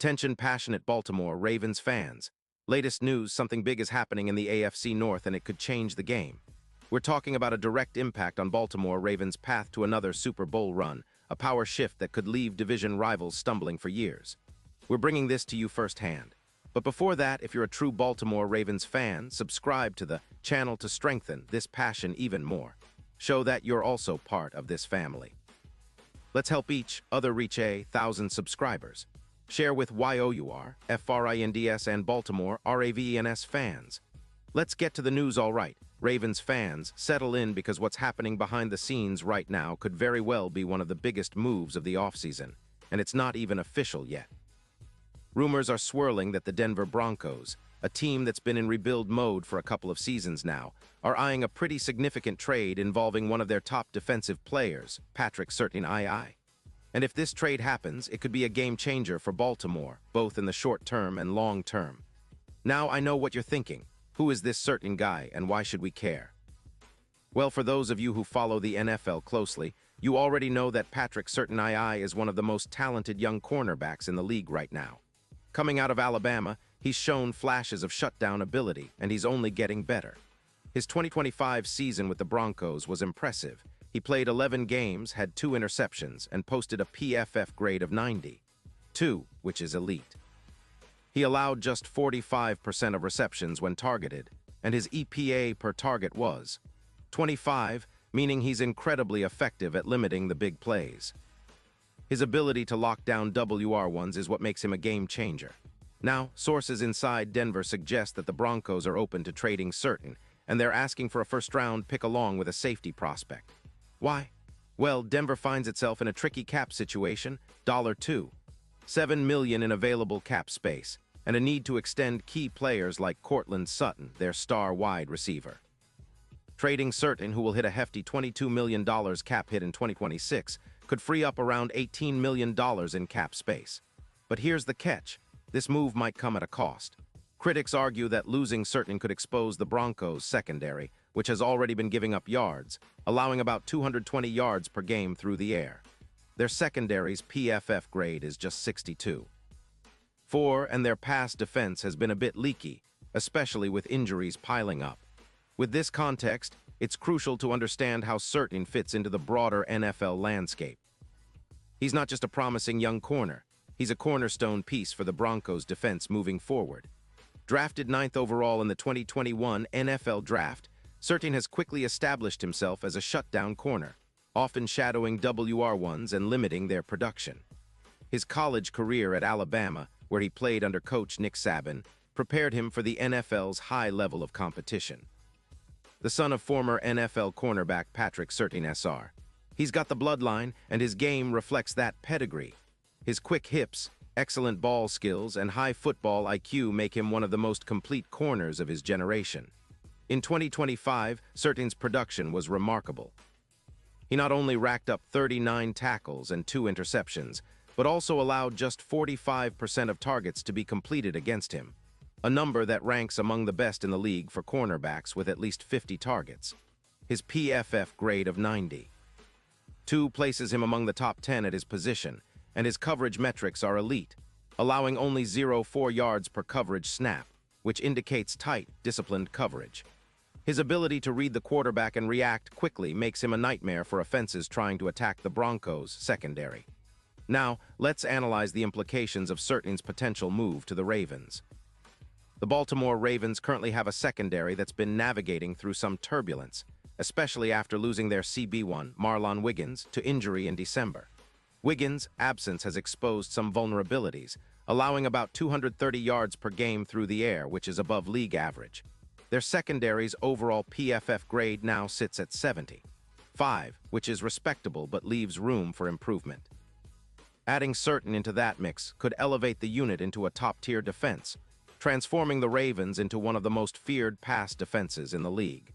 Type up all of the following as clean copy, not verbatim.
Attention passionate Baltimore Ravens fans. Latest news, something big is happening in the AFC North and it could change the game. We're talking about a direct impact on Baltimore Ravens' path to another Super Bowl run, a power shift that could leave division rivals stumbling for years. We're bringing this to you firsthand. But before that, if you're a true Baltimore Ravens fan, subscribe to the channel to strengthen this passion even more. Show that you're also part of this family. Let's help each other reach 1,000 subscribers. Share with YOUR, FRINDS and Baltimore RAVENS fans. Let's get to the news all right. Ravens fans, settle in because what's happening behind the scenes right now could very well be one of the biggest moves of the offseason, and it's not even official yet. Rumors are swirling that the Denver Broncos, a team that's been in rebuild mode for a couple of seasons now, are eyeing a pretty significant trade involving one of their top defensive players, Patrick Surtain II. And if this trade happens, it could be a game changer for Baltimore, both in the short term and long term. Now I know what you're thinking. Who is this Surtain guy and why should we care? Well, for those of you who follow the NFL closely, you already know that Patrick Surtain II is one of the most talented young cornerbacks in the league right now. Coming out of Alabama, he's shown flashes of shutdown ability, and he's only getting better. His 2025 season with the Broncos was impressive. He played 11 games, had 2 interceptions, and posted a PFF grade of 92, which is elite. He allowed just 45% of receptions when targeted, and his EPA per target was 25, meaning he's incredibly effective at limiting the big plays. His ability to lock down WR1s is what makes him a game changer. Now, sources inside Denver suggest that the Broncos are open to trading Surtain, and they're asking for a first-round pick along with a safety prospect. Why? Well, Denver finds itself in a tricky cap situation, $7 million in available cap space, and a need to extend key players like Courtland Sutton, their star wide receiver. Trading Surtain, who will hit a hefty $22 million cap hit in 2026, could free up around $18 million in cap space. But here's the catch. This move might come at a cost. Critics argue that losing Surtain could expose the Broncos' secondary, which has already been giving up yards, allowing about 220 yards per game through the air. Their secondary's PFF grade is just 62. And their pass defense has been a bit leaky, especially with injuries piling up. With this context, it's crucial to understand how Surtain fits into the broader NFL landscape. He's not just a promising young corner, he's a cornerstone piece for the Broncos' defense moving forward. Drafted 9th overall in the 2021 NFL Draft, Surtain has quickly established himself as a shutdown corner, often shadowing WR1s and limiting their production. His college career at Alabama, where he played under coach Nick Saban, prepared him for the NFL's high level of competition. The son of former NFL cornerback Patrick Surtain SR. He's got the bloodline, and his game reflects that pedigree. His quick hips, excellent ball skills, and high football IQ make him one of the most complete corners of his generation. In 2025, Surtain's production was remarkable. He not only racked up 39 tackles and 2 interceptions, but also allowed just 45% of targets to be completed against him, a number that ranks among the best in the league for cornerbacks with at least 50 targets. His PFF grade of 92 places him among the top 10 at his position, and his coverage metrics are elite, allowing only 0.4 yards per coverage snap, which indicates tight, disciplined coverage. His ability to read the quarterback and react quickly makes him a nightmare for offenses trying to attack the Broncos' secondary. Now, let's analyze the implications of Surtain's potential move to the Ravens. The Baltimore Ravens currently have a secondary that's been navigating through some turbulence, especially after losing their CB1, Marlon Wiggins, to injury in December. Wiggins' absence has exposed some vulnerabilities, allowing about 230 yards per game through the air, which is above league average. Their secondary's overall PFF grade now sits at 75, which is respectable but leaves room for improvement. Adding Surtain into that mix could elevate the unit into a top-tier defense, transforming the Ravens into one of the most feared pass defenses in the league.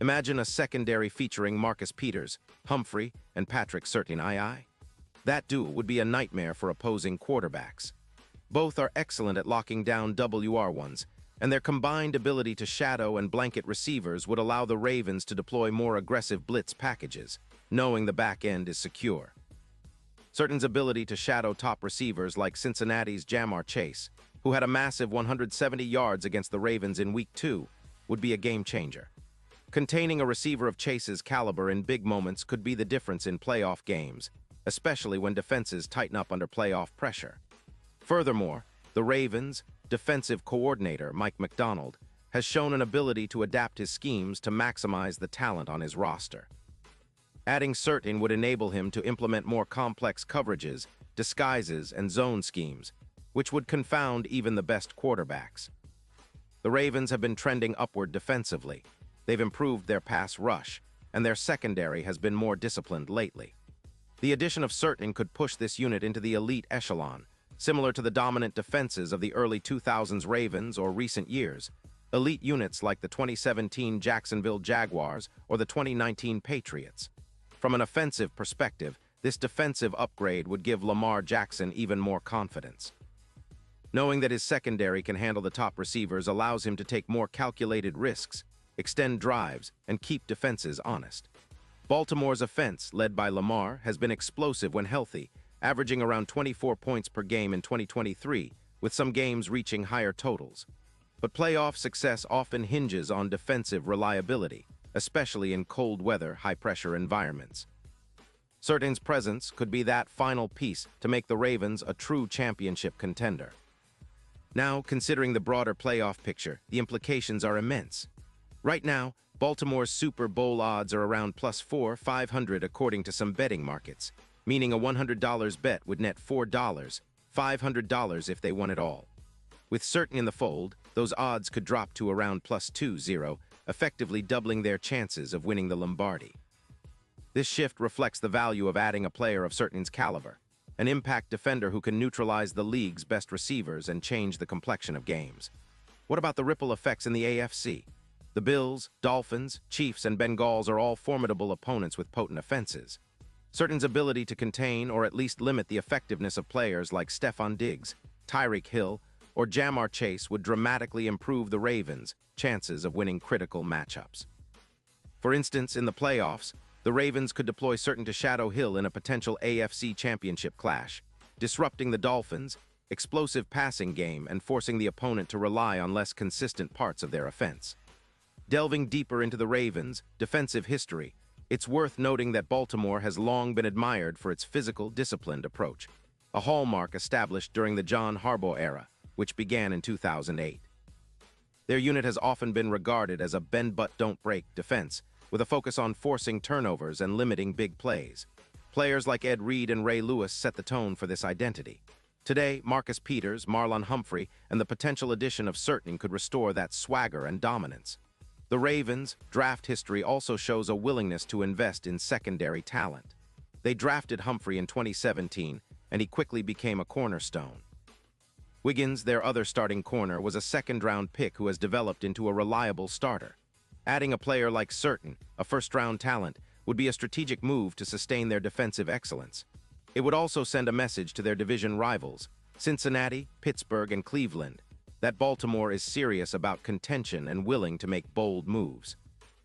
Imagine a secondary featuring Marcus Peters, Humphrey, and Patrick Surtain II. That duo would be a nightmare for opposing quarterbacks. Both are excellent at locking down WR1s, and their combined ability to shadow and blanket receivers would allow the Ravens to deploy more aggressive blitz packages, knowing the back end is secure. Certain's ability to shadow top receivers like Cincinnati's Jamar Chase, who had a massive 170 yards against the Ravens in Week 2, would be a game-changer. Containing a receiver of Chase's caliber in big moments could be the difference in playoff games, especially when defenses tighten up under playoff pressure. Furthermore, the Ravens' defensive coordinator, Mike Macdonald, has shown an ability to adapt his schemes to maximize the talent on his roster. Adding Certain would enable him to implement more complex coverages, disguises, and zone schemes, which would confound even the best quarterbacks. The Ravens have been trending upward defensively. They've improved their pass rush, and their secondary has been more disciplined lately. The addition of Certain could push this unit into the elite echelon, similar to the dominant defenses of the early 2000s Ravens or recent years. Elite units like the 2017 Jacksonville Jaguars or the 2019 Patriots. From an offensive perspective, this defensive upgrade would give Lamar Jackson even more confidence. Knowing that his secondary can handle the top receivers allows him to take more calculated risks, extend drives, and keep defenses honest. Baltimore's offense, led by Lamar, has been explosive when healthy, averaging around 24 points per game in 2023, with some games reaching higher totals. But playoff success often hinges on defensive reliability, especially in cold weather, high-pressure environments. Certain's presence could be that final piece to make the Ravens a true championship contender. Now, considering the broader playoff picture, the implications are immense. Right now, Baltimore's Super Bowl odds are around +500 according to some betting markets, meaning a $100 bet would net $4, $500 if they won it all. With Certain in the fold, those odds could drop to around +20, effectively doubling their chances of winning the Lombardi. This shift reflects the value of adding a player of Certain's caliber, an impact defender who can neutralize the league's best receivers and change the complexion of games. What about the ripple effects in the AFC? The Bills, Dolphins, Chiefs, and Bengals are all formidable opponents with potent offenses. Certain's ability to contain or at least limit the effectiveness of players like Stephon Diggs, Tyreek Hill, or Jamar Chase would dramatically improve the Ravens' chances of winning critical matchups. For instance, in the playoffs, the Ravens could deploy Certain to shadow Hill in a potential AFC championship clash, disrupting the Dolphins' explosive passing game and forcing the opponent to rely on less consistent parts of their offense. Delving deeper into the Ravens' defensive history, it's worth noting that Baltimore has long been admired for its physical, disciplined approach, a hallmark established during the John Harbaugh era, which began in 2008. Their unit has often been regarded as a bend-but-don't-break defense, with a focus on forcing turnovers and limiting big plays. Players like Ed Reed and Ray Lewis set the tone for this identity. Today, Marcus Peters, Marlon Humphrey, and the potential addition of Certain could restore that swagger and dominance. The Ravens' draft history also shows a willingness to invest in secondary talent. They drafted Humphrey in 2017, and he quickly became a cornerstone. Wiggins, their other starting corner, was a second-round pick who has developed into a reliable starter. Adding a player like Certain, a first-round talent, would be a strategic move to sustain their defensive excellence. It would also send a message to their division rivals, Cincinnati, Pittsburgh, and Cleveland, that Baltimore is serious about contention and willing to make bold moves.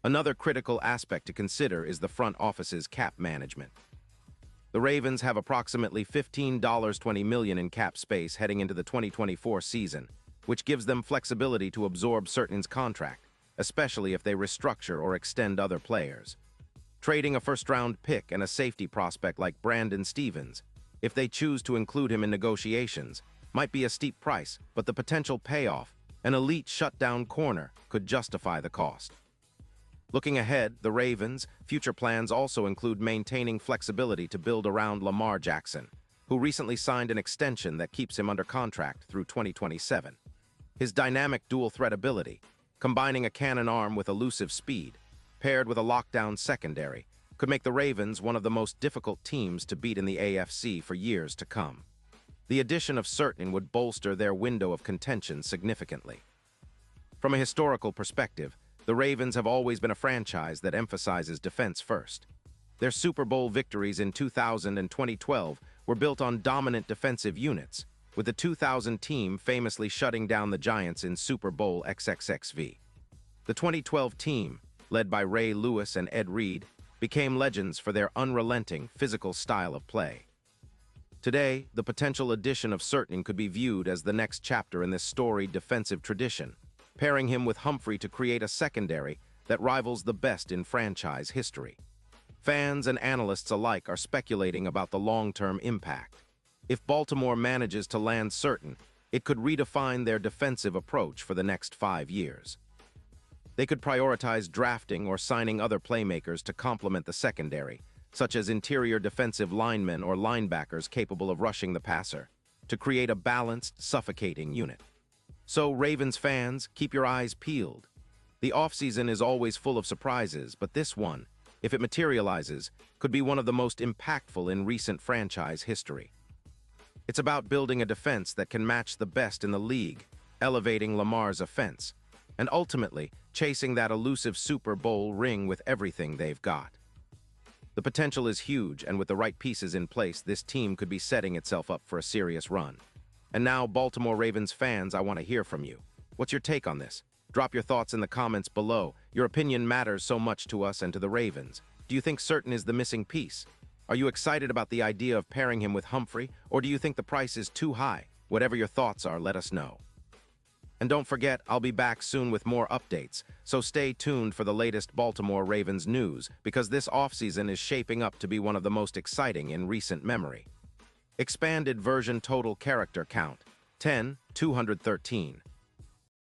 Another critical aspect to consider is the front office's cap management. The Ravens have approximately $15.20 million in cap space heading into the 2024 season, which gives them flexibility to absorb Certain's contract, especially if they restructure or extend other players. Trading a first-round pick and a safety prospect like Brandon Stevens, if they choose to include him in negotiations, might be a steep price, but the potential payoff, an elite shutdown corner, could justify the cost. Looking ahead, the Ravens' future plans also include maintaining flexibility to build around Lamar Jackson, who recently signed an extension that keeps him under contract through 2027. His dynamic dual-threat ability, combining a cannon arm with elusive speed, paired with a lockdown secondary, could make the Ravens one of the most difficult teams to beat in the AFC for years to come. The addition of Certain would bolster their window of contention significantly. From a historical perspective, the Ravens have always been a franchise that emphasizes defense first. Their Super Bowl victories in 2000 and 2012 were built on dominant defensive units, with the 2000 team famously shutting down the Giants in Super Bowl XXXV. The 2012 team, led by Ray Lewis and Ed Reed, became legends for their unrelenting physical style of play. Today, the potential addition of Certain could be viewed as the next chapter in this storied defensive tradition, pairing him with Humphrey to create a secondary that rivals the best in franchise history. Fans and analysts alike are speculating about the long-term impact. If Baltimore manages to land Certain, it could redefine their defensive approach for the next 5 years. They could prioritize drafting or signing other playmakers to complement the secondary, such as interior defensive linemen or linebackers capable of rushing the passer, to create a balanced, suffocating unit. So, Ravens fans, keep your eyes peeled. The offseason is always full of surprises, but this one, if it materializes, could be one of the most impactful in recent franchise history. It's about building a defense that can match the best in the league, elevating Lamar's offense, and ultimately chasing that elusive Super Bowl ring with everything they've got. The potential is huge, and with the right pieces in place, this team could be setting itself up for a serious run. And now, Baltimore Ravens fans, I want to hear from you. What's your take on this? Drop your thoughts in the comments below. Your opinion matters so much to us and to the Ravens. Do you think Certain is the missing piece? Are you excited about the idea of pairing him with Humphrey, or do you think the price is too high? Whatever your thoughts are, let us know. And don't forget, I'll be back soon with more updates, so stay tuned for the latest Baltimore Ravens news, because this offseason is shaping up to be one of the most exciting in recent memory. Expanded version total character count, 10,213.